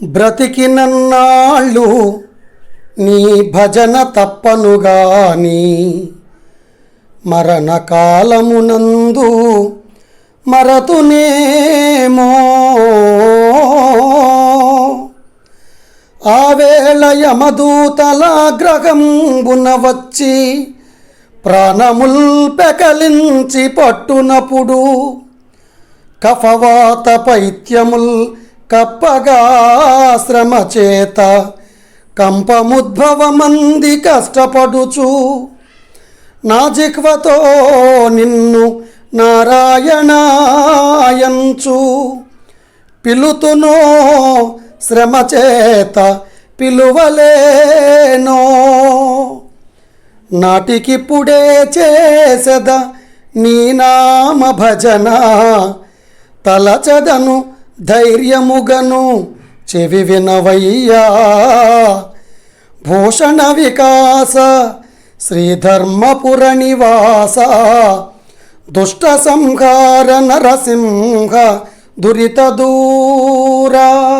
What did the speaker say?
బ్రతికినన్నాళ్ళు నీ భజన తప్పనుగాని మరణకాలమునందు మరతునేమో. ఆవేళ యమదూతలాగ్రహంబున వచ్చి ప్రాణముల్ పెకలించి పట్టునప్పుడు కఫవాత పైత్యముల్ కప్పగా శ్రమ చేత కంపముద్భవమంది కష్టపడుచు నా జిహ్వతో నిన్ను నారాయణాయంచు పిలుతునో శ్రమ చేత పిలువలేనో. నాటికిప్పుడే చేసెద నీ నామ భజన తలచదను ధైర్యముగను చెవి వినవయ్యా. భూషణ వికాస శ్రీధర్మపుర నివాస దుష్ట సంహార నరసింహ దురిత దూరా.